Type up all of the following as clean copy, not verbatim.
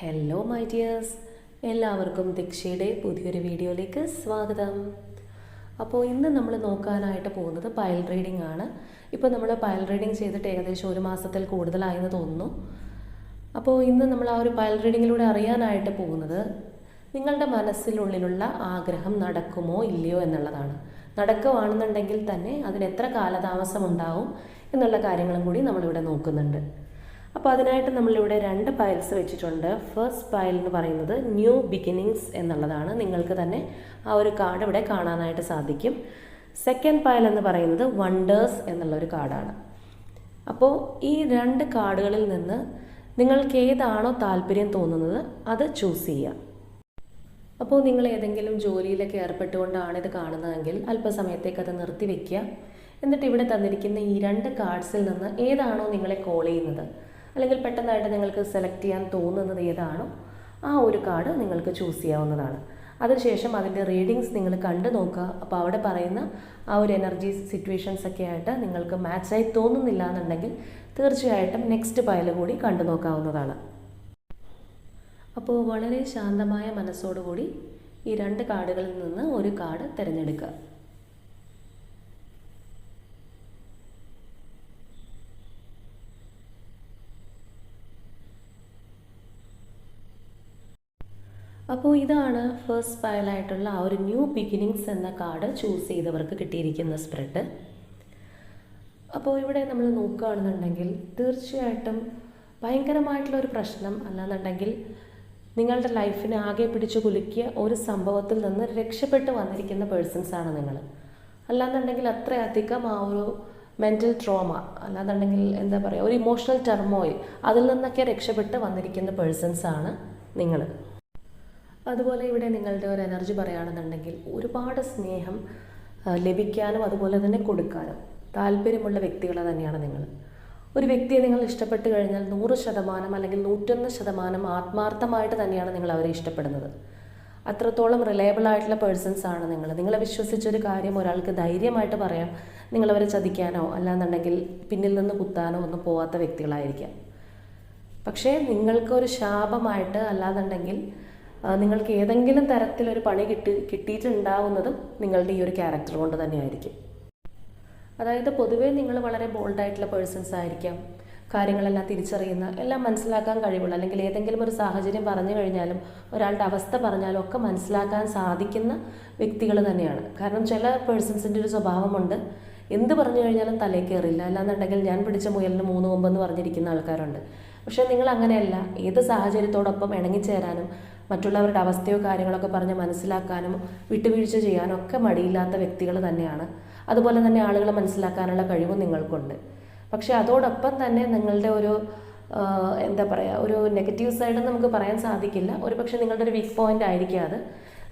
Hello my dears, എല്ലാവർക്കും ദീക്ഷയുടെ പുതിയൊരു വീഡിയോയിലേക്ക് സ്വാഗതം. അപ്പോൾ ഇന്ന് നമ്മൾ നോക്കാനായിട്ട് പോകുന്നത് പൈൽ റീഡിംഗ് ആണ്. ഇപ്പോൾ നമ്മൾ പൈൽ റീഡിംഗ് ചെയ്തിട്ട് ഏകദേശം ഒരു മാസത്തിൽ കൂടുതലായെന്ന് തോന്നുന്നു. അപ്പോൾ ഇന്ന് നമ്മൾ ആ ഒരു പൈൽ റീഡിങ്ങിലൂടെ അറിയാനായിട്ട് പോകുന്നത് നിങ്ങളുടെ മനസ്സിനുള്ളിലുള്ള ആഗ്രഹം നടക്കുമോ ഇല്ലയോ എന്നുള്ളതാണ്. നടക്കുവാണെന്നുണ്ടെങ്കിൽ തന്നെ അതിന് എത്ര കാലതാമസം ഉണ്ടാവും എന്നുള്ള കാര്യങ്ങളും കൂടി നമ്മളിവിടെ നോക്കുന്നുണ്ട്. അപ്പോൾ അതിനായിട്ട് നമ്മളിവിടെ 2 പൈൽസ് വെച്ചിട്ടുണ്ട്. ഫസ്റ്റ് പൈൽ എന്ന് പറയുന്നത് ന്യൂ ബിഗിനിങ്സ് എന്നുള്ളതാണ്. നിങ്ങൾക്ക് തന്നെ ആ ഒരു കാർഡ് ഇവിടെ കാണാനായിട്ട് സാധിക്കും. സെക്കൻഡ് പൈൽ എന്ന് പറയുന്നത് വണ്ടേഴ്സ് എന്നുള്ളൊരു കാർഡാണ്. അപ്പോൾ ഈ 2 കാർഡുകളിൽ നിന്ന് നിങ്ങൾക്ക് ഏതാണോ താല്പര്യം തോന്നുന്നത് അത് ചൂസ് ചെയ്യുക. അപ്പോൾ നിങ്ങൾ ഏതെങ്കിലും ജോലിയിലൊക്കെ ഏർപ്പെട്ടുകൊണ്ടാണ് ഇത് കാണുന്നതെങ്കിൽ അല്പസമയത്തേക്ക് അത് നിർത്തി വയ്ക്കുക. എന്നിട്ട് ഇവിടെ തന്നിരിക്കുന്ന ഈ 2 കാർഡ്സിൽ നിന്ന് ഏതാണോ നിങ്ങളെ കോൾ ചെയ്യുന്നത്, അല്ലെങ്കിൽ പെട്ടെന്നായിട്ട് നിങ്ങൾക്ക് സെലക്ട് ചെയ്യാൻ തോന്നുന്നത് ഏതാണോ ആ ഒരു കാർഡ് നിങ്ങൾക്ക് ചൂസ് ചെയ്യാവുന്നതാണ്. അതിനുശേഷം അതിൻ്റെ റീഡിങ്സ് നിങ്ങൾ കണ്ടു നോക്കുക. അപ്പോൾ അവിടെ പറയുന്ന ആ ഒരു എനർജി സിറ്റുവേഷൻസ് ഒക്കെ ആയിട്ട് നിങ്ങൾക്ക് മാച്ചായി തോന്നുന്നില്ല എന്നുണ്ടെങ്കിൽ തീർച്ചയായിട്ടും നെക്സ്റ്റ് പൈൽ കൂടി കണ്ടു നോക്കാവുന്നതാണ്. അപ്പോൾ വളരെ ശാന്തമായ മനസ്സോടുകൂടി ഈ 2 കാർഡുകളിൽ നിന്ന് ഒരു കാർഡ് തിരഞ്ഞെടുക്കുക. അപ്പോൾ ഇതാണ് ഫസ്റ്റ് പൈലായിട്ടുള്ള ആ ഒരു ന്യൂ ബിഗിനിങ്സ് എന്ന കാർഡ് ചൂസ് ചെയ്തവർക്ക് കിട്ടിയിരിക്കുന്ന സ്പ്രെഡ്. അപ്പോൾ ഇവിടെ നമ്മൾ നോക്കുകയാണെന്നുണ്ടെങ്കിൽ തീർച്ചയായിട്ടും ഭയങ്കരമായിട്ടുള്ളൊരു പ്രശ്നം അല്ലാന്നുണ്ടെങ്കിൽ നിങ്ങളുടെ ലൈഫിനെ ആകെ പിടിച്ചു കുലുക്കിയ ഒരു സംഭവത്തിൽ നിന്ന് രക്ഷപ്പെട്ട് വന്നിരിക്കുന്ന പേഴ്സൺസാണ് നിങ്ങൾ. അല്ലാന്നുണ്ടെങ്കിൽ അത്രയധികം ആ ഒരു മെൻ്റൽ ട്രോമ, അല്ലാന്നുണ്ടെങ്കിൽ എന്താ പറയുക, ഒരു ഇമോഷണൽ ടെർമോയിൽ അതിൽ നിന്നൊക്കെ രക്ഷപ്പെട്ട് വന്നിരിക്കുന്ന പേഴ്സൺസാണ് നിങ്ങൾ. അതുപോലെ ഇവിടെ നിങ്ങളുടെ ഒരു എനർജി പറയുകയാണെന്നുണ്ടെങ്കിൽ ഒരുപാട് സ്നേഹം ലഭിക്കാനും അതുപോലെ തന്നെ കൊടുക്കാനും താല്പര്യമുള്ള വ്യക്തികൾ തന്നെയാണ് നിങ്ങൾ. ഒരു വ്യക്തിയെ നിങ്ങൾ ഇഷ്ടപ്പെട്ട് കഴിഞ്ഞാൽ 100% അല്ലെങ്കിൽ 101% ആത്മാർത്ഥമായിട്ട് തന്നെയാണ് നിങ്ങൾ അവരെ ഇഷ്ടപ്പെടുന്നത്. അത്രത്തോളം റിലയബിൾ ആയിട്ടുള്ള പേഴ്സൺസ് ആണ് നിങ്ങൾ. നിങ്ങളെ വിശ്വസിച്ചൊരു കാര്യം ഒരാൾക്ക് ധൈര്യമായിട്ട് പറയാം. നിങ്ങളവരെ ചതിക്കാനോ അല്ലാന്നുണ്ടെങ്കിൽ പിന്നിൽ നിന്ന് കുത്താനോ ഒന്നും പോവാത്ത വ്യക്തികളായിരിക്കാം. പക്ഷേ നിങ്ങൾക്കൊരു ശാപമായിട്ട് അല്ലാന്നുണ്ടെങ്കിൽ നിങ്ങൾക്ക് ഏതെങ്കിലും തരത്തിലൊരു പണി കിട്ടിയിട്ടുണ്ടാവുന്നതും നിങ്ങളുടെ ഈ ഒരു ക്യാരക്ടർ കൊണ്ട് തന്നെയായിരിക്കും. അതായത് പൊതുവേ നിങ്ങൾ വളരെ ബോൾഡായിട്ടുള്ള പേഴ്സൺസ് ആയിരിക്കാം. കാര്യങ്ങളെല്ലാം തിരിച്ചറിയുന്ന, എല്ലാം മനസ്സിലാക്കാൻ കഴിവുള്ള, അല്ലെങ്കിൽ ഏതെങ്കിലും ഒരു സാഹചര്യം പറഞ്ഞു കഴിഞ്ഞാലും ഒരാളുടെ അവസ്ഥ പറഞ്ഞാലും ഒക്കെ മനസ്സിലാക്കാൻ സാധിക്കുന്ന വ്യക്തികൾ തന്നെയാണ്. കാരണം ചില പേഴ്സൺസിൻ്റെ ഒരു സ്വഭാവമുണ്ട്, എന്ത് പറഞ്ഞു കഴിഞ്ഞാലും തലയിൽ കയറില്ല, അല്ലാന്നുണ്ടെങ്കിൽ ഞാൻ പിടിച്ച മുയലിന് 3 കൊമ്പെന്ന് പറഞ്ഞിരിക്കുന്ന ആൾക്കാരുണ്ട്. പക്ഷേ നിങ്ങൾ അങ്ങനെയല്ല. ഏത് സാഹചര്യത്തോടൊപ്പം ഇണങ്ങിച്ചേരാനും മറ്റുള്ളവരുടെ അവസ്ഥയോ കാര്യങ്ങളൊക്കെ പറഞ്ഞ് മനസ്സിലാക്കാനും വിട്ടുവീഴ്ച ചെയ്യാനും ഒക്കെ മടിയില്ലാത്ത വ്യക്തികൾ തന്നെയാണ്. അതുപോലെ തന്നെ ആളുകളെ മനസ്സിലാക്കാനുള്ള കഴിവും നിങ്ങൾക്കുണ്ട്. പക്ഷേ അതോടൊപ്പം തന്നെ നിങ്ങളുടെ ഒരു എന്താ പറയുക, ഒരു നെഗറ്റീവ് സൈഡ് നമുക്ക് പറയാൻ സാധിക്കില്ല. ഒരു പക്ഷേ നിങ്ങളുടെ ഒരു വീക്ക് പോയിൻ്റ് ആയിരിക്കും അത്.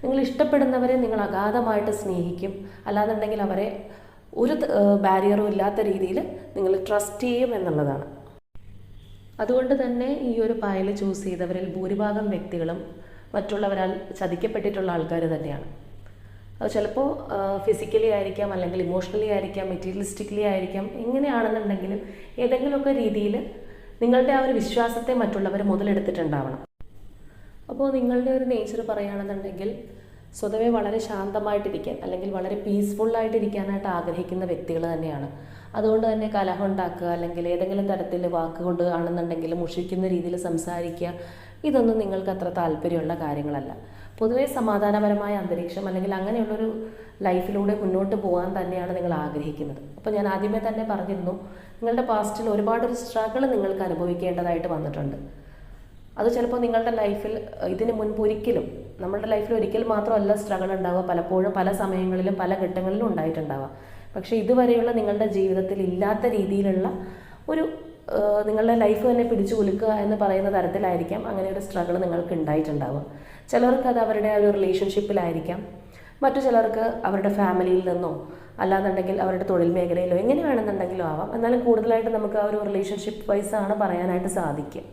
നിങ്ങൾ ഇഷ്ടപ്പെടുന്നവരെ നിങ്ങൾ അഗാധമായിട്ട് സ്നേഹിക്കും, അല്ലാന്നുണ്ടെങ്കിൽ അവരെ ഒരു ബാരിയറും ഇല്ലാത്ത രീതിയിൽ നിങ്ങൾ ട്രസ്റ്റ് ചെയ്യും എന്നുള്ളതാണ്. അതുകൊണ്ട് തന്നെ ഈ ഒരു പൈൽ ചൂസ് ചെയ്തവരിൽ ഭൂരിഭാഗം വ്യക്തികളും മറ്റുള്ളവരാൽ ചതിക്കപ്പെട്ടിട്ടുള്ള ആൾക്കാർ തന്നെയാണ്. അത് ചിലപ്പോൾ ഫിസിക്കലി ആയിരിക്കാം, അല്ലെങ്കിൽ ഇമോഷണലി ആയിരിക്കാം, മെറ്റീരിയലിസ്റ്റിക്കലി ആയിരിക്കാം. എങ്ങനെയാണെന്നുണ്ടെങ്കിലും ഏതെങ്കിലുമൊക്കെ രീതിയിൽ നിങ്ങളുടെ ആ ഒരു വിശ്വാസത്തെ മറ്റുള്ളവർ മുതലെടുത്തിട്ടുണ്ടാവണം. അപ്പോൾ നിങ്ങളുടെ ഒരു നേച്ചർ പറയുകയാണെന്നുണ്ടെങ്കിൽ സ്വതവേ വളരെ ശാന്തമായിട്ടിരിക്കാൻ, അല്ലെങ്കിൽ വളരെ പീസ്ഫുള്ളായിട്ടിരിക്കാനായിട്ട് ആഗ്രഹിക്കുന്ന വ്യക്തികൾ തന്നെയാണ്. അതുകൊണ്ട് തന്നെ കലഹം ഉണ്ടാക്കുക, അല്ലെങ്കിൽ ഏതെങ്കിലും തരത്തിൽ വാക്കുകൊണ്ട് ആണെന്നുണ്ടെങ്കിൽ മുഷിക്കുന്ന രീതിയിൽ സംസാരിക്കുക, ഇതൊന്നും നിങ്ങൾക്ക് അത്ര താല്പര്യമുള്ള കാര്യങ്ങളല്ല. പൊതുവേ സമാധാനപരമായ അന്തരീക്ഷം, അല്ലെങ്കിൽ അങ്ങനെയുള്ളൊരു ലൈഫിലൂടെ മുന്നോട്ട് പോകാൻ തന്നെയാണ് നിങ്ങൾ ആഗ്രഹിക്കുന്നത്. അപ്പോൾ ഞാൻ ആദ്യമേ തന്നെ പറഞ്ഞിരുന്നു, നിങ്ങളുടെ പാസ്റ്റിൽ ഒരുപാടൊരു സ്ട്രഗിൾ നിങ്ങൾക്ക് അനുഭവിക്കേണ്ടതായിട്ട് വന്നിട്ടുണ്ട്. അത് ചിലപ്പോൾ നിങ്ങളുടെ ലൈഫിൽ ഇതിന് മുൻപ് ഒരിക്കലും, നമ്മുടെ ലൈഫിൽ ഒരിക്കൽ മാത്രമല്ല സ്ട്രഗിൾ ഉണ്ടാവുക, പലപ്പോഴും പല സമയങ്ങളിലും പല ഘട്ടങ്ങളിലും ഉണ്ടായിട്ടുണ്ടാവുക. പക്ഷേ ഇതുവരെയുള്ള നിങ്ങളുടെ ജീവിതത്തിൽ ഇല്ലാത്ത രീതിയിലുള്ള ഒരു നിങ്ങളുടെ ലൈഫ് തന്നെ പിടിച്ചു കുലുക്കുക എന്ന് പറയുന്ന തരത്തിലായിരിക്കാം അങ്ങനെ ഒരു സ്ട്രഗിൾ നിങ്ങൾക്ക് ഉണ്ടായിട്ടുണ്ടാവുക. ചിലർക്ക് അത് അവരുടെ ഒരു റിലേഷൻഷിപ്പിലായിരിക്കാം, മറ്റു ചിലർക്ക് അവരുടെ ഫാമിലിയിൽ നിന്നോ അല്ലാന്നുണ്ടെങ്കിൽ അവരുടെ തൊഴിൽ മേഖലയിലോ എങ്ങനെ വേണമെന്നുണ്ടെങ്കിലും ആവാം. എന്നാലും കൂടുതലായിട്ട് നമുക്ക് ആ ഒരു റിലേഷൻഷിപ്പ് വൈസാണ് പറയാനായിട്ട് സാധിക്കുക.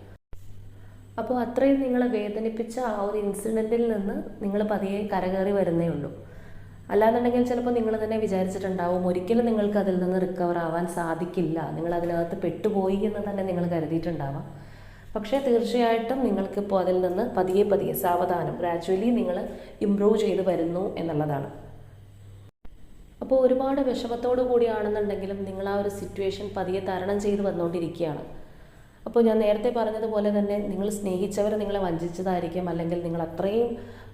അപ്പോൾ അത്രയും നിങ്ങളെ വേദനിപ്പിച്ച ആ ഒരു ഇൻസിഡൻറ്റിൽ നിന്ന് നിങ്ങൾ പതിയെ കരകയറി വരുന്നേ ഉള്ളൂ. അല്ലാന്നുണ്ടെങ്കിൽ ചിലപ്പോൾ നിങ്ങൾ തന്നെ വിചാരിച്ചിട്ടുണ്ടാവും ഒരിക്കലും നിങ്ങൾക്ക് അതിൽ നിന്ന് റിക്കവർ ആവാൻ സാധിക്കില്ല, നിങ്ങൾ അതിനകത്ത് പെട്ടുപോയി എന്ന് തന്നെ നിങ്ങൾ കരുതിയിട്ടുണ്ടാവാം. പക്ഷേ തീർച്ചയായിട്ടും നിങ്ങൾക്കിപ്പോൾ അതിൽ നിന്ന് പതിയെ പതിയെ സാവധാനം ഗ്രാജ്വലി നിങ്ങൾ ഇമ്പ്രൂവ് ചെയ്ത് വരുന്നു എന്നുള്ളതാണ്. അപ്പോൾ ഒരുപാട് വിഷമത്തോടു കൂടിയാണെന്നുണ്ടെങ്കിലും നിങ്ങൾ ആ ഒരു സിറ്റുവേഷൻ പതിയെ തരണം ചെയ്ത് വന്നുകൊണ്ടിരിക്കുകയാണ്. അപ്പോൾ ഞാൻ നേരത്തെ പറഞ്ഞതുപോലെ തന്നെ നിങ്ങൾ സ്നേഹിച്ചവർ നിങ്ങളെ വഞ്ചിച്ചതായിരിക്കും, അല്ലെങ്കിൽ നിങ്ങൾ അത്രയും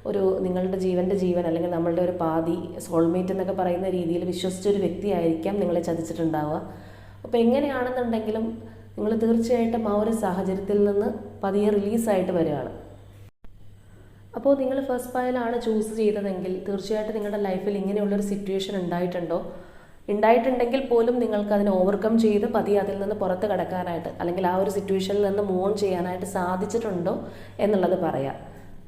ഒരു നിങ്ങളുടെ ജീവൻ്റെ ജീവൻ അല്ലെങ്കിൽ നമ്മളുടെ ഒരു പാതി സോൾമേറ്റ് എന്നൊക്കെ പറയുന്ന രീതിയിൽ വിശ്വസിച്ചൊരു വ്യക്തിയായിരിക്കാം നിങ്ങളെ ചതിച്ചിട്ടുണ്ടാവുക. അപ്പോൾ എങ്ങനെയാണെന്നുണ്ടെങ്കിലും നിങ്ങൾ തീർച്ചയായിട്ടും ആ ഒരു സാഹചര്യത്തിൽ നിന്ന് പതിയെ റിലീസായിട്ട് വരികയാണ്. അപ്പോൾ നിങ്ങൾ ഫസ്റ്റ് ഫയലാണ് ചൂസ് ചെയ്തതെങ്കിൽ തീർച്ചയായിട്ടും നിങ്ങളുടെ ലൈഫിൽ ഇങ്ങനെയുള്ളൊരു സിറ്റുവേഷൻ ഉണ്ടായിട്ടുണ്ടെങ്കിൽ പോലും നിങ്ങൾക്ക് അതിനെ ഓവർകം ചെയ്ത് പതിയെ അതിൽ നിന്ന് പുറത്ത് കടക്കാനായിട്ട് അല്ലെങ്കിൽ ആ ഒരു സിറ്റുവേഷനിൽ നിന്ന് മൂവ് ഓൺ ചെയ്യാനായിട്ട് സാധിച്ചിട്ടുണ്ടോ എന്നുള്ളത് പറയാം.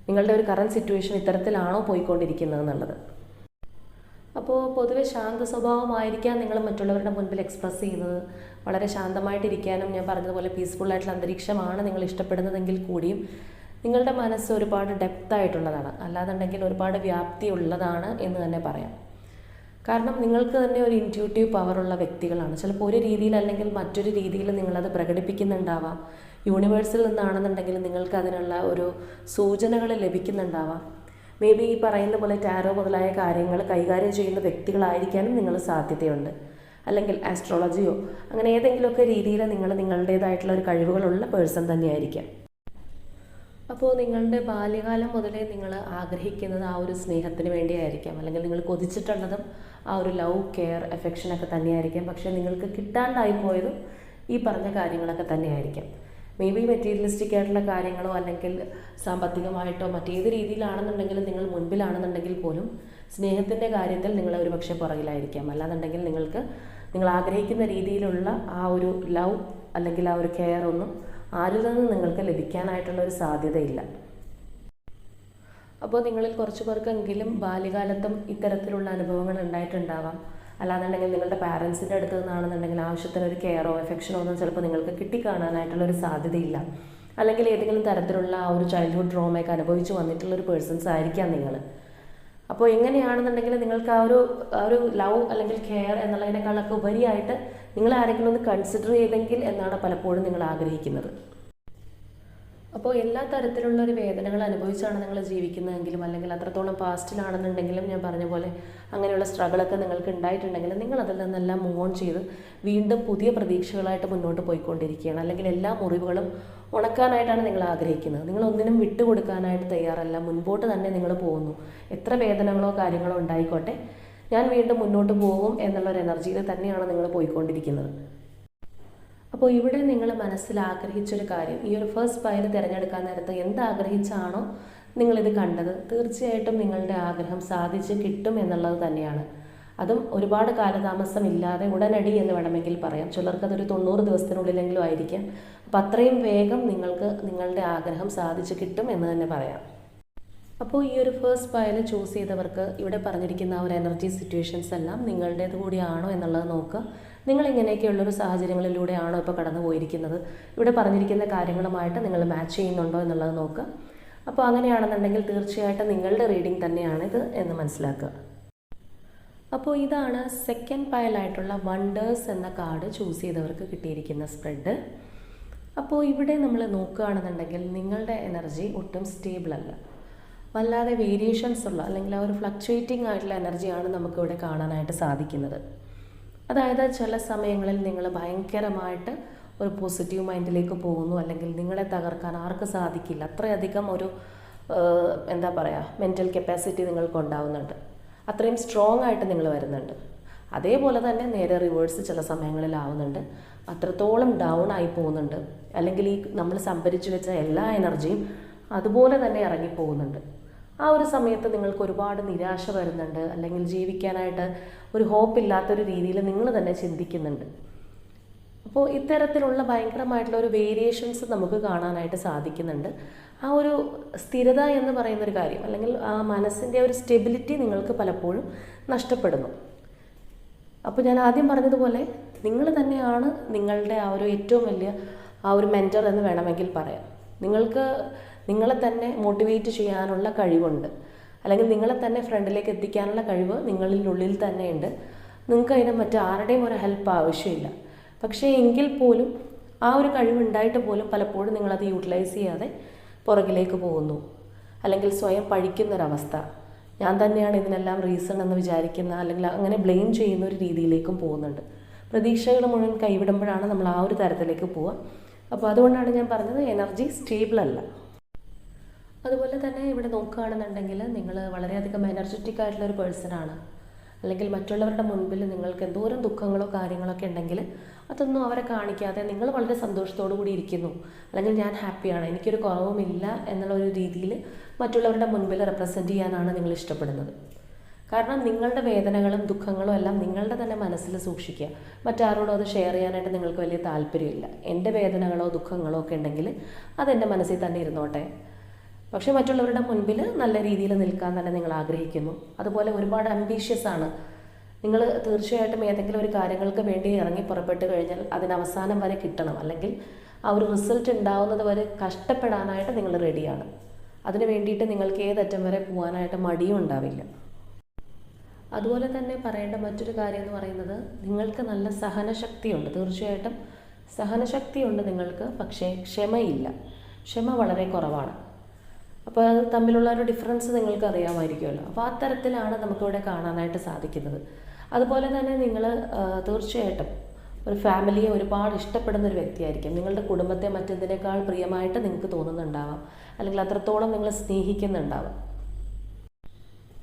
നിങ്ങളുടെ ഒരു കറൻറ്റ് സിറ്റുവേഷൻ ഇത്തരത്തിലാണോ പോയിക്കൊണ്ടിരിക്കുന്നത് എന്നുള്ളത്. അപ്പോൾ പൊതുവെ ശാന്ത സ്വഭാവമായിരിക്കാം നിങ്ങൾ മറ്റുള്ളവരുടെ മുൻപിൽ എക്സ്പ്രസ് ചെയ്യുന്നത്. വളരെ ശാന്തമായിട്ടിരിക്കാനും ഞാൻ പറഞ്ഞതുപോലെ പീസ്ഫുൾ ആയിട്ടുള്ള അന്തരീക്ഷമാണ് നിങ്ങൾ ഇഷ്ടപ്പെടുന്നതെങ്കിൽ കൂടിയും നിങ്ങളുടെ മനസ്സ് ഒരുപാട് ഡെപ്ത് ആയിട്ടുള്ളതാണ്, അല്ലാന്നുണ്ടെങ്കിൽ ഒരുപാട് വ്യാപ്തി ഉള്ളതാണ് എന്ന് തന്നെ പറയാം. കാരണം നിങ്ങൾക്ക് തന്നെ ഒരു ഇൻറ്റ്യൂട്ടീവ് പവറുള്ള വ്യക്തികളാണ്. ചിലപ്പോൾ ഒരു രീതിയിൽ അല്ലെങ്കിൽ മറ്റൊരു രീതിയിൽ നിങ്ങളത് പ്രകടിപ്പിക്കുന്നുണ്ടാവാം. യൂണിവേഴ്സിൽ നിന്നാണെന്നുണ്ടെങ്കിൽ നിങ്ങൾക്ക് അതിനുള്ള ഒരു സൂചനകൾ ലഭിക്കുന്നുണ്ടാവാം. മേ ബി ഈ പറയുന്ന പോലെ ടാരോ മുതലായ കാര്യങ്ങൾ കൈകാര്യം ചെയ്യുന്ന വ്യക്തികളായിരിക്കാനും നിങ്ങൾ സാധ്യതയുണ്ട്. അല്ലെങ്കിൽ ആസ്ട്രോളജിയോ അങ്ങനെ ഏതെങ്കിലുമൊക്കെ രീതിയിൽ നിങ്ങൾ നിങ്ങളുടേതായിട്ടുള്ള ഒരു കഴിവുകളുള്ള പേഴ്സൺ തന്നെയായിരിക്കാം. അപ്പോൾ നിങ്ങളുടെ ബാല്യകാലം മുതലേ നിങ്ങൾ ആഗ്രഹിക്കുന്നത് ആ ഒരു സ്നേഹത്തിന് വേണ്ടിയായിരിക്കാം, അല്ലെങ്കിൽ നിങ്ങൾ കൊതിച്ചിട്ടുള്ളതും ആ ഒരു ലവ്, കെയർ, അഫെക്ഷനൊക്കെ തന്നെയായിരിക്കാം. പക്ഷേ നിങ്ങൾക്ക് കിട്ടാണ്ടായി പോയതും ഈ പറഞ്ഞ കാര്യങ്ങളൊക്കെ തന്നെയായിരിക്കാം. മേ ബി മെറ്റീരിയലിസ്റ്റിക് ആയിട്ടുള്ള കാര്യങ്ങളോ അല്ലെങ്കിൽ സാമ്പത്തികമായിട്ടോ മറ്റേത് രീതിയിലാണെന്നുണ്ടെങ്കിലും നിങ്ങൾ മുൻപിലാണെന്നുണ്ടെങ്കിൽ പോലും സ്നേഹത്തിൻ്റെ കാര്യത്തിൽ നിങ്ങൾ ഒരു പക്ഷേ പുറകിലായിരിക്കാം. അല്ലാന്നുണ്ടെങ്കിൽ നിങ്ങൾ ആഗ്രഹിക്കുന്ന രീതിയിലുള്ള ആ ഒരു ലവ് അല്ലെങ്കിൽ ആ ഒരു കെയർ ഒന്നും ആരിൽ നിന്നും നിങ്ങൾക്ക് ലഭിക്കാനായിട്ടുള്ള ഒരു സാധ്യതയില്ല. അപ്പോൾ നിങ്ങളിൽ കുറച്ച് പേർക്കെങ്കിലും ബാല്യകാലത്തും ഇത്തരത്തിലുള്ള അനുഭവങ്ങൾ ഉണ്ടായിട്ടുണ്ടാവാം. അല്ലാന്നുണ്ടെങ്കിൽ നിങ്ങളുടെ പാരൻസിൻ്റെ അടുത്ത് നിന്നാണെന്നുണ്ടെങ്കിൽ ആവശ്യത്തിനൊരു കെയറോ എഫെക്ഷനോ ഒന്നും ചിലപ്പോൾ നിങ്ങൾക്ക് കിട്ടിക്കാണാനായിട്ടുള്ളൊരു സാധ്യതയില്ല. അല്ലെങ്കിൽ ഏതെങ്കിലും തരത്തിലുള്ള ആ ഒരു ചൈൽഡ്ഹുഡ് ട്രോമയൊക്കെ അനുഭവിച്ച് വന്നിട്ടുള്ളൊരു പേഴ്സൺസ് ആയിരിക്കാം നിങ്ങൾ. അപ്പോൾ എങ്ങനെയാണെന്നുണ്ടെങ്കിൽ നിങ്ങൾക്ക് ആ ഒരു ലവ് അല്ലെങ്കിൽ കെയർ എന്നുള്ളതിനേക്കാളൊക്കെ ഉപരിയായിട്ട് നിങ്ങൾ ആരെങ്കിലും ഒന്ന് കൺസിഡർ ചെയ്തെങ്കിൽ എന്നാണ് പലപ്പോഴും നിങ്ങൾ ആഗ്രഹിക്കുന്നത്. അപ്പോൾ എല്ലാ തരത്തിലുള്ളൊരു വേദനകൾ അനുഭവിച്ചാണ് നിങ്ങൾ ജീവിക്കുന്നതെങ്കിലും അല്ലെങ്കിൽ അത്രത്തോളം പാസ്റ്റിലാണെന്നുണ്ടെങ്കിലും ഞാൻ പറഞ്ഞ പോലെ അങ്ങനെയുള്ള സ്ട്രഗിളൊക്കെ നിങ്ങൾക്ക് ഉണ്ടായിട്ടുണ്ടെങ്കിലും നിങ്ങൾ അതിൽ നിന്നെല്ലാം മൂവ് ഓൺ ചെയ്ത് വീണ്ടും പുതിയ പ്രതീക്ഷകളായിട്ട് മുന്നോട്ട് പോയിക്കൊണ്ടിരിക്കുകയാണ്. അല്ലെങ്കിൽ എല്ലാ മുറിവുകളും ഉണക്കാനായിട്ടാണ് നിങ്ങൾ ആഗ്രഹിക്കുന്നത്. നിങ്ങളൊന്നിനും വിട്ടുകൊടുക്കാനായിട്ട് തയ്യാറല്ല, മുൻപോട്ട് തന്നെ നിങ്ങൾ പോകുന്നു. എത്ര വേദനകളോ കാര്യങ്ങളോ ഉണ്ടായിക്കോട്ടെ, ഞാൻ വീണ്ടും മുന്നോട്ട് പോകും എന്നുള്ളൊരു എനർജിയിൽ തന്നെയാണ് നിങ്ങൾ പോയിക്കൊണ്ടിരിക്കുന്നത്. അപ്പോൾ ഇവിടെ നിങ്ങൾ മനസ്സിൽ ആഗ്രഹിച്ചൊരു കാര്യം, ഈ ഒരു ഫസ്റ്റ് ഫയൽ തിരഞ്ഞെടുക്കാൻ നേരത്ത് എന്താഗ്രഹിച്ചാണോ നിങ്ങളിത് കണ്ടത്, തീർച്ചയായിട്ടും നിങ്ങളുടെ ആഗ്രഹം സാധിച്ച് കിട്ടും എന്നുള്ളത് തന്നെയാണ്. അതും ഒരുപാട് കാലതാമസം ഇല്ലാതെ ഉടനടി എന്ന് വേണമെങ്കിൽ പറയാം. ചിലർക്കതൊരു 90 ദിവസത്തിനുള്ളിലെങ്കിലും ആയിരിക്കാം. അപ്പോൾ അത്രയും വേഗം നിങ്ങൾക്ക് നിങ്ങളുടെ ആഗ്രഹം സാധിച്ച് കിട്ടും എന്ന് തന്നെ പറയാം. അപ്പോൾ ഈ ഒരു ഫസ്റ്റ് ഫയൽ ചൂസ് ചെയ്തവർക്ക് ഇവിടെ പറഞ്ഞിരിക്കുന്ന ആ ഒരു എനർജി സിറ്റുവേഷൻസ് എല്ലാം നിങ്ങളുടേത് കൂടിയാണോ എന്നുള്ളത് നോക്കുക. നിങ്ങളിങ്ങനെയൊക്കെയുള്ളൊരു സാഹചര്യങ്ങളിലൂടെയാണോ ഇപ്പോൾ കടന്നു പോയിരിക്കുന്നത്, ഇവിടെ പറഞ്ഞിരിക്കുന്ന കാര്യങ്ങളുമായിട്ട് നിങ്ങൾ മാച്ച് ചെയ്യുന്നുണ്ടോ എന്നുള്ളത് നോക്കുക. അപ്പോൾ അങ്ങനെയാണെന്നുണ്ടെങ്കിൽ തീർച്ചയായിട്ടും നിങ്ങളുടെ റീഡിംഗ് തന്നെയാണിത് എന്ന് മനസ്സിലാക്കുക. അപ്പോൾ ഇതാണ് സെക്കൻഡ് ഫയലായിട്ടുള്ള വണ്ടേഴ്സ് എന്ന കാർഡ് ചൂസ് ചെയ്തവർക്ക് കിട്ടിയിരിക്കുന്ന സ്പ്രെഡ്. അപ്പോൾ ഇവിടെ നമ്മൾ നോക്കുകയാണെന്നുണ്ടെങ്കിൽ നിങ്ങളുടെ എനർജി ഒട്ടും സ്റ്റേബിൾ അല്ല, വല്ലാതെ വേരിയേഷൻസ് ഉള്ള അല്ലെങ്കിൽ ആ ഒരു ഫ്ലക്ച്വേറ്റിംഗ് ആയിട്ടുള്ള എനർജിയാണ് നമുക്കിവിടെ കാണാനായിട്ട് സാധിക്കുന്നത്. അതായത് ചില സമയങ്ങളിൽ നിങ്ങൾ ഭയങ്കരമായിട്ട് ഒരു പോസിറ്റീവ് മൈൻഡിലേക്ക് പോകുന്നു, അല്ലെങ്കിൽ നിങ്ങളെ തകർക്കാൻ ആർക്ക് സാധിക്കില്ല, അത്രയധികം ഒരു എന്താ പറയുക മെൻ്റൽ കപ്പാസിറ്റി നിങ്ങൾക്ക് ഉണ്ടാവുന്നുണ്ട്, അത്രയും സ്ട്രോങ് ആയിട്ട് നിങ്ങൾ വരുന്നുണ്ട്. അതേപോലെ തന്നെ നേരെ റിവേഴ്സ് ചില സമയങ്ങളിലാവുന്നുണ്ട്, അത്രത്തോളം ഡൗൺ ആയി പോകുന്നുണ്ട്, അല്ലെങ്കിൽ ഈ നമ്മൾ സംഭരിച്ചു വെച്ച എല്ലാ എനർജിയും അതുപോലെ തന്നെ ഇറങ്ങിപ്പോകുന്നുണ്ട്. ആ ഒരു സമയത്ത് നിങ്ങൾക്ക് ഒരുപാട് നിരാശ വരുന്നുണ്ട്, അല്ലെങ്കിൽ ജീവിക്കാനായിട്ട് ഒരു ഹോപ്പില്ലാത്തൊരു രീതിയിൽ നിങ്ങൾ തന്നെ ചിന്തിക്കുന്നുണ്ട്. അപ്പോൾ ഇത്തരത്തിലുള്ള ഭയങ്കരമായിട്ടുള്ള ഒരു വേരിയേഷൻസ് നമുക്ക് കാണാനായിട്ട് സാധിക്കുന്നുണ്ട്. ആ ഒരു സ്ഥിരത എന്ന് പറയുന്നൊരു കാര്യം, അല്ലെങ്കിൽ ആ മനസ്സിൻ്റെ ഒരു സ്റ്റെബിലിറ്റി നിങ്ങൾക്ക് പലപ്പോഴും നഷ്ടപ്പെടുന്നു. അപ്പോൾ ഞാൻ ആദ്യം പറഞ്ഞതുപോലെ നിങ്ങൾ തന്നെയാണ് നിങ്ങളുടെ ആ ഒരു ഏറ്റവും വലിയ ആ ഒരു മെൻറ്റർ എന്ന് വേണമെങ്കിൽ പറയാം. നിങ്ങൾക്ക് നിങ്ങളെ തന്നെ മോട്ടിവേറ്റ് ചെയ്യാനുള്ള കഴിവുണ്ട്, അല്ലെങ്കിൽ നിങ്ങളെ തന്നെ ഫ്രണ്ടിലേക്ക് എത്തിക്കാനുള്ള കഴിവ് നിങ്ങളിലുള്ളിൽ തന്നെയുണ്ട്. നിങ്ങൾക്ക് അതിന് മറ്റാരുടെയും ഒരു ഹെൽപ്പ് ആവശ്യമില്ല. പക്ഷേ എങ്കിൽ പോലും ആ ഒരു കഴിവുണ്ടായിട്ട് പോലും പലപ്പോഴും നിങ്ങളത് യൂട്ടിലൈസ് ചെയ്യാതെ പുറകിലേക്ക് പോകുന്നു, അല്ലെങ്കിൽ സ്വയം പഴിക്കുന്നൊരവസ്ഥ, ഞാൻ തന്നെയാണ് ഇതിനെല്ലാം റീസൺ എന്ന് വിചാരിക്കുന്ന, അല്ലെങ്കിൽ അങ്ങനെ ബ്ലെയിം ചെയ്യുന്ന ഒരു രീതിയിലേക്കും പോകുന്നുണ്ട്. പ്രതീക്ഷകൾ മുഴുവൻ കൈവിടുമ്പോഴാണ് നമ്മൾ ആ ഒരു തരത്തിലേക്ക് പോവുക. അപ്പോൾ അതുകൊണ്ടാണ് ഞാൻ പറഞ്ഞത് എനർജി സ്റ്റേബിൾ അല്ല. അതുപോലെ തന്നെ ഇവിടെ നോക്കുകയാണെന്നുണ്ടെങ്കിൽ നിങ്ങൾ വളരെയധികം എനർജറ്റിക് ആയിട്ടുള്ളൊരു പേഴ്സണാണ്, അല്ലെങ്കിൽ മറ്റുള്ളവരുടെ മുൻപിൽ നിങ്ങൾക്ക് എന്തോരം ദുഃഖങ്ങളോ കാര്യങ്ങളൊക്കെ ഉണ്ടെങ്കിൽ അതൊന്നും അവരെ കാണിക്കാതെ നിങ്ങൾ വളരെ സന്തോഷത്തോടു കൂടി ഇരിക്കുന്നു, അല്ലെങ്കിൽ ഞാൻ ഹാപ്പിയാണ്, എനിക്കൊരു കുറവുമില്ല എന്നുള്ളൊരു രീതിയിൽ മറ്റുള്ളവരുടെ മുൻപിൽ റെപ്രസെൻറ്റ് ചെയ്യാനാണ് നിങ്ങൾ ഇഷ്ടപ്പെടുന്നത്. കാരണം നിങ്ങളുടെ വേദനകളും ദുഃഖങ്ങളും എല്ലാം നിങ്ങളുടെ തന്നെ മനസ്സിൽ സൂക്ഷിക്കുക. മറ്റാരോടും അത് ഷെയർ ചെയ്യാനായിട്ട് നിങ്ങൾക്ക് വലിയ താല്പര്യമില്ല. എൻ്റെ വേദനകളോ ദുഃഖങ്ങളോ ഒക്കെ ഉണ്ടെങ്കിൽ അതെൻ്റെ മനസ്സിൽ തന്നെ ഇരുന്നോട്ടെ, പക്ഷേ മറ്റുള്ളവരുടെ മുൻപിൽ നല്ല രീതിയിൽ നിൽക്കാൻ തന്നെ നിങ്ങൾ ആഗ്രഹിക്കുന്നു. അതുപോലെ ഒരുപാട് അംബീഷ്യസ് ആണ് നിങ്ങൾ. തീർച്ചയായിട്ടും ഏതെങ്കിലും ഒരു കാര്യങ്ങൾക്ക് വേണ്ടി ഇറങ്ങി പുറപ്പെട്ട് കഴിഞ്ഞാൽ അതിന് അവസാനം വരെ കിട്ടണം, അല്ലെങ്കിൽ ആ ഒരു റിസൾട്ട് ഉണ്ടാവുന്നത് വരെ കഷ്ടപ്പെടാനായിട്ട് നിങ്ങൾ റെഡിയാണ്. അതിന് വേണ്ടിയിട്ട് നിങ്ങൾക്ക് ഏതറ്റം വരെ പോകാനായിട്ട് മടിയും ഉണ്ടാവില്ല. അതുപോലെ തന്നെ പറയേണ്ട മറ്റൊരു കാര്യം എന്ന് പറയുന്നത്, നിങ്ങൾക്ക് നല്ല സഹനശക്തിയുണ്ട്. തീർച്ചയായിട്ടും സഹനശക്തിയുണ്ട് നിങ്ങൾക്ക്, പക്ഷേ ക്ഷമയില്ല. ക്ഷമ വളരെ കുറവാണ്. അപ്പോൾ അത് തമ്മിലുള്ള ഒരു ഡിഫറൻസ് നിങ്ങൾക്ക് അറിയാമായിരിക്കുമല്ലോ. അപ്പോൾ ആ തരത്തിലാണ് നമുക്കിവിടെ കാണാനായിട്ട് സാധിക്കുന്നത്. അതുപോലെ തന്നെ നിങ്ങൾ തീർച്ചയായിട്ടും ഒരു ഫാമിലിയെ ഒരുപാട് ഇഷ്ടപ്പെടുന്ന ഒരു വ്യക്തിയായിരിക്കും. നിങ്ങളുടെ കുടുംബത്തെ മറ്റെന്തിനേക്കാൾ പ്രിയമായിട്ട് നിങ്ങൾക്ക് തോന്നുന്നുണ്ടാവാം, അല്ലെങ്കിൽ അത്രത്തോളം നിങ്ങൾ സ്നേഹിക്കുന്നുണ്ടാവാം.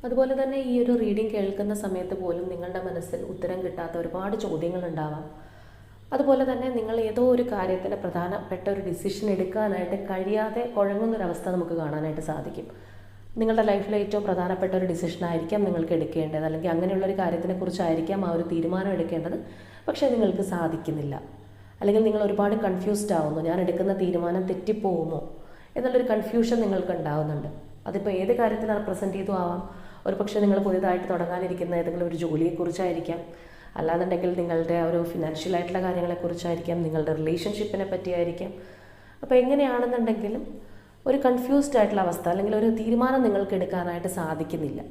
അതുപോലെ തന്നെ ഈ ഒരു റീഡിംഗ് കേൾക്കുന്ന സമയത്ത് പോലും നിങ്ങളുടെ മനസ്സിൽ ഉത്തരം കിട്ടാത്ത ഒരുപാട് ചോദ്യങ്ങളുണ്ടാവാം. അതുപോലെ തന്നെ നിങ്ങൾ ഏതോ ഒരു കാര്യത്തിന് പ്രധാനപ്പെട്ട ഒരു ഡിസിഷൻ എടുക്കാനായിട്ട് കഴിയാതെ കുഴങ്ങുന്നൊരവസ്ഥ നമുക്ക് കാണാനായിട്ട് സാധിക്കും. നിങ്ങളുടെ ലൈഫിലെ ഏറ്റവും പ്രധാനപ്പെട്ട ഒരു ഡിസിഷനായിരിക്കാം നിങ്ങൾക്ക് എടുക്കേണ്ടത്, അല്ലെങ്കിൽ അങ്ങനെയുള്ളൊരു കാര്യത്തിനെക്കുറിച്ചായിരിക്കാം ആ ഒരു തീരുമാനം എടുക്കേണ്ടത്. പക്ഷേ നിങ്ങൾക്ക് സാധിക്കുന്നില്ല, അല്ലെങ്കിൽ നിങ്ങൾ ഒരുപാട് കൺഫ്യൂസ്ഡ് ആവുന്നു. ഞാൻ എടുക്കുന്ന തീരുമാനം തെറ്റിപ്പോകുമോ എന്നുള്ളൊരു കൺഫ്യൂഷൻ നിങ്ങൾക്ക് ഉണ്ടാകുന്നുണ്ട്. അതിപ്പോൾ ഏത് കാര്യത്തിന് റെപ്രസെൻറ്റ് ചെയ്തു ആവാം. ഒരു പക്ഷേ നിങ്ങൾ പുതിയതായിട്ട് തുടങ്ങാനിരിക്കുന്ന ഏതെങ്കിലും ഒരു ജോലിയെക്കുറിച്ചായിരിക്കാം, അല്ലാന്നുണ്ടെങ്കിൽ നിങ്ങളുടെ ഒരു ഫിനാൻഷ്യലായിട്ടുള്ള കാര്യങ്ങളെക്കുറിച്ചായിരിക്കാം, നിങ്ങളുടെ റിലേഷൻഷിപ്പിനെ പറ്റിയായിരിക്കാം. അപ്പോൾ എങ്ങനെയാണെന്നുണ്ടെങ്കിലും ഒരു കൺഫ്യൂസ്ഡ് ആയിട്ടുള്ള അവസ്ഥ, അല്ലെങ്കിൽ ഒരു തീരുമാനം നിങ്ങൾക്ക് എടുക്കാനായിട്ട് സാധിക്കുന്നില്ല.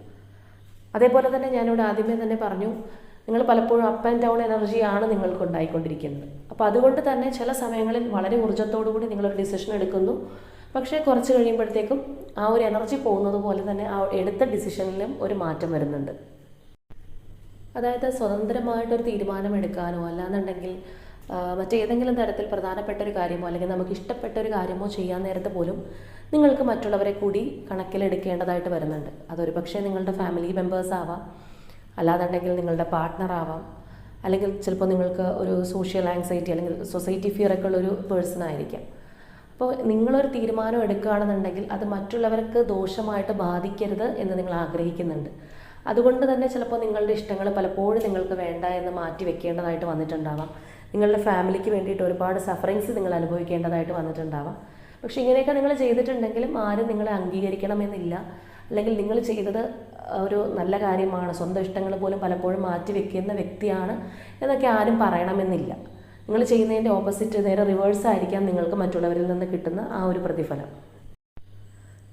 അതേപോലെ തന്നെ ഞാനിവിടെ ആദ്യമേ തന്നെ പറഞ്ഞു, നിങ്ങൾ പലപ്പോഴും അപ്പ് ആൻഡ് ഡൗൺ എനർജിയാണ് നിങ്ങൾക്ക് ഉണ്ടായിക്കൊണ്ടിരിക്കുന്നത്. അപ്പോൾ അതുകൊണ്ട് തന്നെ ചില സമയങ്ങളിൽ വളരെ ഊർജ്ജത്തോടു കൂടി നിങ്ങളൊരു ഡിസിഷൻ എടുക്കുന്നു, പക്ഷേ കുറച്ച് കഴിയുമ്പോഴത്തേക്കും ആ ഒരു എനർജി പോകുന്നത് പോലെ തന്നെ ആ എടുത്ത ഡിസിഷനിലും ഒരു മാറ്റം വരുന്നുണ്ട്. അതായത് സ്വതന്ത്രമായിട്ടൊരു തീരുമാനം എടുക്കാനോ അല്ലാന്നുണ്ടെങ്കിൽ മറ്റേതെങ്കിലും തരത്തിൽ പ്രധാനപ്പെട്ട ഒരു കാര്യമോ അല്ലെങ്കിൽ നമുക്ക് ഇഷ്ടപ്പെട്ട ഒരു കാര്യമോ ചെയ്യാൻ നേരത്തെ പോലും നിങ്ങൾക്ക് മറ്റുള്ളവരെ കൂടി കണക്കിലെടുക്കേണ്ടതായിട്ട് വരുന്നുണ്ട്. അതൊരു പക്ഷേ നിങ്ങളുടെ ഫാമിലി മെമ്പേഴ്സ് ആവാം, അല്ലാന്നുണ്ടെങ്കിൽ നിങ്ങളുടെ പാർട്ട്ണർ ആവാം, അല്ലെങ്കിൽ ചിലപ്പോൾ നിങ്ങൾക്ക് ഒരു സോഷ്യൽ ആങ്സൈറ്റി അല്ലെങ്കിൽ സൊസൈറ്റി ഫിയർ ഒക്കെ ഉള്ളൊരു പേഴ്സൺ ആയിരിക്കാം. അപ്പോൾ നിങ്ങളൊരു തീരുമാനം എടുക്കുകയാണെന്നുണ്ടെങ്കിൽ അത് മറ്റുള്ളവർക്ക് ദോഷമായിട്ട് ബാധിക്കരുത് എന്ന് നിങ്ങൾ ആഗ്രഹിക്കുന്നുണ്ട്. അതുകൊണ്ട് തന്നെ ചിലപ്പോൾ നിങ്ങളുടെ ഇഷ്ടങ്ങൾ പലപ്പോഴും നിങ്ങൾക്ക് വേണ്ട എന്ന് മാറ്റി വെക്കേണ്ടതായിട്ട് വന്നിട്ടുണ്ടാവാം. നിങ്ങളുടെ ഫാമിലിക്ക് വേണ്ടിയിട്ട് ഒരുപാട് സഫറിങ്സ് നിങ്ങൾ അനുഭവിക്കേണ്ടതായിട്ട് വന്നിട്ടുണ്ടാവാം. പക്ഷേ ഇങ്ങനെയൊക്കെ നിങ്ങൾ ചെയ്തിട്ടുണ്ടെങ്കിലും ആരും നിങ്ങളെ അംഗീകരിക്കണമെന്നില്ല, അല്ലെങ്കിൽ നിങ്ങൾ ചെയ്തത് ഒരു നല്ല കാര്യമാണ്, സ്വന്തം ഇഷ്ടങ്ങൾ പോലും പലപ്പോഴും മാറ്റി വെക്കുന്ന വ്യക്തിയാണ് എന്നൊക്കെ ആരും പറയണമെന്നില്ല. നിങ്ങൾ ചെയ്യുന്നതിൻ്റെ ഓപ്പോസിറ്റ് നേരെ റിവേഴ്സ് ആയിരിക്കാം നിങ്ങൾക്ക് മറ്റുള്ളവരിൽ നിന്ന് കിട്ടുന്ന ആ ഒരു പ്രതിഫലം.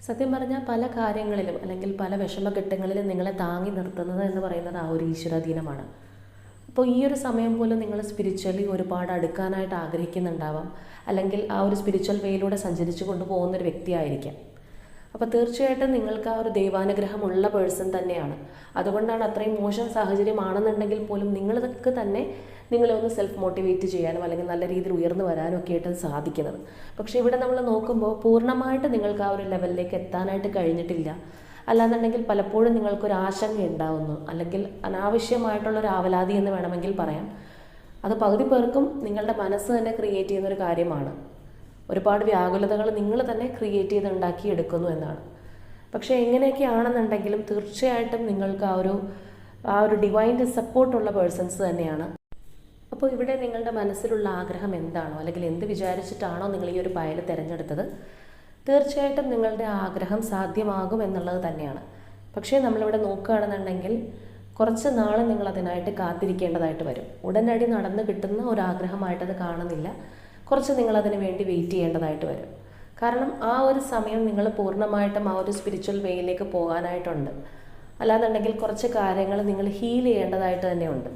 സത്യം പറഞ്ഞാൽ പല കാര്യങ്ങളിലും അല്ലെങ്കിൽ പല വിഷമഘട്ടങ്ങളിലും നിങ്ങളെ താങ്ങി നിർത്തുന്നത് എന്ന് പറയുന്നത് ആ ഒരു ഈശ്വരാധീനമാണ്. അപ്പോൾ ഈ ഒരു സമയം പോലും നിങ്ങൾ സ്പിരിച്വലി ഒരുപാട് അടുക്കാനായിട്ട് ആഗ്രഹിക്കുന്നുണ്ടാവാം, അല്ലെങ്കിൽ ആ ഒരു സ്പിരിച്വൽ വേയിലൂടെ സഞ്ചരിച്ചു കൊണ്ടുപോകുന്നൊരു വ്യക്തിയായിരിക്കാം. അപ്പോൾ തീർച്ചയായിട്ടും നിങ്ങൾക്ക് ആ ഒരു ദൈവാനുഗ്രഹമുള്ള പേഴ്സൺ തന്നെയാണ്. അതുകൊണ്ടാണ് അത്രയും മോശം സാഹചര്യമാണെന്നുണ്ടെങ്കിൽ പോലും നിങ്ങളിതൊക്കെ തന്നെ നിങ്ങളെ ഒന്ന് സെൽഫ് മോട്ടിവേറ്റ് ചെയ്യാനും അല്ലെങ്കിൽ നല്ല രീതിയിൽ ഉയർന്നു വരാനും ഒക്കെ ആയിട്ട് സാധിക്കുന്നത്. പക്ഷേ ഇവിടെ നമ്മൾ നോക്കുമ്പോൾ പൂർണ്ണമായിട്ട് നിങ്ങൾക്ക് ആ ഒരു ലെവലിലേക്ക് എത്താനായിട്ട് കഴിഞ്ഞിട്ടില്ല. അല്ലാന്നുണ്ടെങ്കിൽ പലപ്പോഴും നിങ്ങൾക്കൊരു ആശങ്ക ഉണ്ടാവുന്നു, അല്ലെങ്കിൽ അനാവശ്യമായിട്ടുള്ളൊരു ആവലാതി എന്ന് വേണമെങ്കിൽ പറയാം. അത് പകുതി പേർക്കും നിങ്ങളുടെ മനസ്സ് തന്നെ ക്രിയേറ്റ് ചെയ്യുന്നൊരു കാര്യമാണ്. ഒരുപാട് വ്യാകുലതകൾ നിങ്ങൾ തന്നെ ക്രിയേറ്റ് ചെയ്ത് ഉണ്ടാക്കിയെടുക്കുന്നു എന്നാണ്. പക്ഷേ എങ്ങനെയൊക്കെ ആണെന്നുണ്ടെങ്കിലും തീർച്ചയായിട്ടും നിങ്ങൾക്ക് ആ ഒരു ഡിവൈൻ്റെ സപ്പോർട്ടുള്ള പേഴ്സൺസ് തന്നെയാണ്. അപ്പോൾ ഇവിടെ നിങ്ങളുടെ മനസ്സിലുള്ള ആഗ്രഹം എന്താണോ അല്ലെങ്കിൽ എന്ത് വിചാരിച്ചിട്ടാണോ നിങ്ങൾ ഈ ഒരു പയൽ തിരഞ്ഞെടുത്തത്, തീർച്ചയായിട്ടും നിങ്ങളുടെ ആഗ്രഹം സാധ്യമാകും എന്നുള്ളത് തന്നെയാണ്. പക്ഷേ നമ്മളിവിടെ നോക്കുകയാണെന്നുണ്ടെങ്കിൽ കുറച്ച് നാൾ നിങ്ങൾ അതിനായിട്ട് കാത്തിരിക്കേണ്ടതായിട്ട് വരും. ഉടനടി നടന്നു കിട്ടുന്ന ഒരാഗ്രഹമായിട്ടത് കാണുന്നില്ല. കുറച്ച് നിങ്ങളതിന് വേണ്ടി വെയിറ്റ് ചെയ്യേണ്ടതായിട്ട് വരും. കാരണം ആ ഒരു സമയം നിങ്ങൾ പൂർണ്ണമായിട്ടും ആ ഒരു സ്പിരിച്വൽ വേയിലേക്ക് പോകാനായിട്ടുണ്ട്. അല്ലാന്നുണ്ടെങ്കിൽ കുറച്ച് കാര്യങ്ങൾ നിങ്ങൾ ഹീൽ ചെയ്യേണ്ടതായിട്ട് തന്നെയുണ്ട്.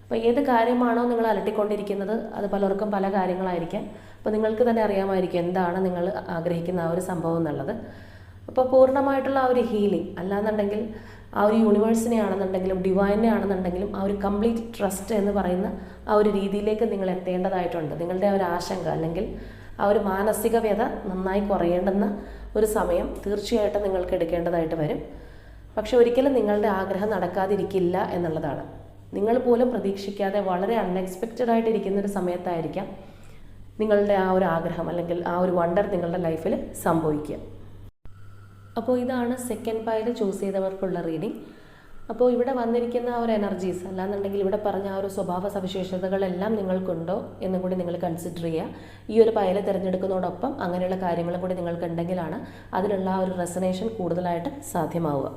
അപ്പോൾ ഏത് കാര്യമാണോ നിങ്ങൾ അലട്ടിക്കൊണ്ടിരിക്കുന്നത് അത് പലർക്കും പല കാര്യങ്ങളായിരിക്കാം. അപ്പോൾ നിങ്ങൾക്ക് തന്നെ അറിയാമായിരിക്കും എന്താണ് നിങ്ങൾ ആഗ്രഹിക്കുന്ന ആ ഒരു സംഭവം എന്നുള്ളത്. അപ്പോൾ പൂർണ്ണമായിട്ടുള്ള ആ ഒരു ഹീലിംഗ് അല്ലാന്നുണ്ടെങ്കിൽ ആ ഒരു യൂണിവേഴ്സിനെ ആണെന്നുണ്ടെങ്കിലും ഡിവൈനെ ആണെന്നുണ്ടെങ്കിലും ആ ഒരു കംപ്ലീറ്റ് ട്രസ്റ്റ് എന്ന് പറയുന്ന ആ ഒരു രീതിയിലേക്ക് നിങ്ങൾ എത്തേണ്ടതായിട്ടുണ്ട്. നിങ്ങളുടെ ആ ഒരു ആശങ്ക അല്ലെങ്കിൽ ആ ഒരു മാനസിക വ്യത നന്നായി കുറയേണ്ടുന്ന ഒരു സമയം തീർച്ചയായിട്ടും നിങ്ങൾക്ക് എടുക്കേണ്ടതായിട്ട് വരും. പക്ഷെ ഒരിക്കലും നിങ്ങളുടെ ആഗ്രഹം നടക്കാതിരിക്കില്ല എന്നുള്ളതാണ്. നിങ്ങൾ പോലും പ്രതീക്ഷിക്കാതെ വളരെ അൺഎക്സ്പെക്റ്റഡ് ആയിട്ടിരിക്കുന്ന ഒരു സമയത്തായിരിക്കാം നിങ്ങളുടെ ആ ഒരു ആഗ്രഹം അല്ലെങ്കിൽ ആ ഒരു വണ്ടർ നിങ്ങളുടെ ലൈഫിൽ സംഭവിക്കുക. അപ്പോൾ ഇതാണ് സെക്കൻഡ് പൈൽ ചൂസ് ചെയ്തവർക്കുള്ള റീഡിംഗ്. അപ്പോൾ ഇവിടെ വന്നിരിക്കുന്ന ആ ഒരു എനർജീസ് അല്ലാന്നുണ്ടെങ്കിൽ ഇവിടെ പറഞ്ഞ ആ ഒരു സ്വഭാവ സവിശേഷതകളെല്ലാം നിങ്ങൾക്കുണ്ടോ എന്നും കൂടി നിങ്ങൾ കൺസിഡർ ചെയ്യുക. ഈ ഒരു പൈൽ തിരഞ്ഞെടുക്കുന്നതോടൊപ്പം അങ്ങനെയുള്ള കാര്യങ്ങളും കൂടി നിങ്ങൾക്കുണ്ടെങ്കിലാണ് അതിനുള്ള ആ ഒരു റെസനേഷൻ കൂടുതലായിട്ട് സാധ്യമാവുക.